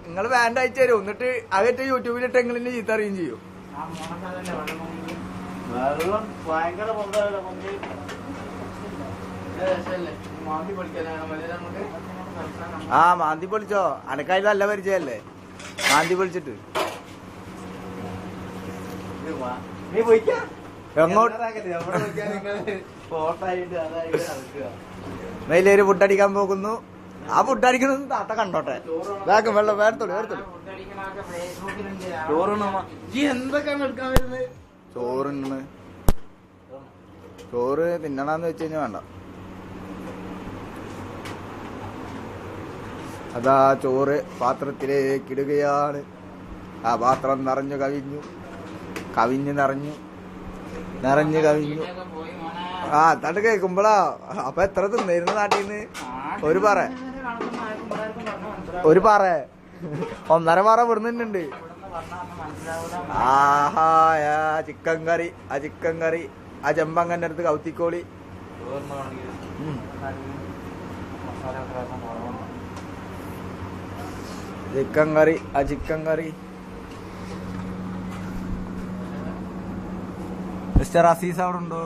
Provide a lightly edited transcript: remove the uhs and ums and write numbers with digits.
നിങ്ങള് വേണ്ട അയച്ചു തരും. എന്നിട്ട് അകറ്റ് യൂട്യൂബിലിട്ട് എങ്ങനെ ചീത്ത അറിയുകയും ചെയ്യും. ആ മാന്തി പൊളിച്ചോ. അനക്കായി നല്ല പരിചയല്ലേ മാന്തി പൊളിച്ചിട്ട്. വലിയൊരു ഫുഡടിക്കാൻ പോകുന്നു. ആ ഫുഡടിക്കണമെന്ന് താത്ത കണ്ടോട്ടെ. വേഗം വെള്ളം വേർത്തോളൂ വേർത്തോളൂ. എന്തൊക്കെയാണ് എടുക്കാൻ വരുന്നത്? ചോറിന് ചോറ് തിന്നണമെന്ന് വെച്ച് കഴിഞ്ഞാൽ വേണ്ട. അതാ ചോറ് പാത്രത്തിലേക്ക് ഇടുകയാണ്. ആ പാത്രം നിറഞ്ഞു കവിഞ്ഞു നിറഞ്ഞു കവിഞ്ഞു. ആ തട്ട് കേൾക്കുമ്പോളാ. അപ്പൊ എത്ര തിന്നിരുന്നു നാട്ടിന്ന്? ഒരു പറ 1.5 പറ വിടുന്നുണ്ട്. ആഹാ ചിക്കൻ കറി. ആ ചെമ്പങ്ങനെ അടുത്ത് കൗത്തിക്കോളി. ചിക്കൻ കറി. മിസ്റ്റർ അസീസ് അവിടെ ഉണ്ടോ?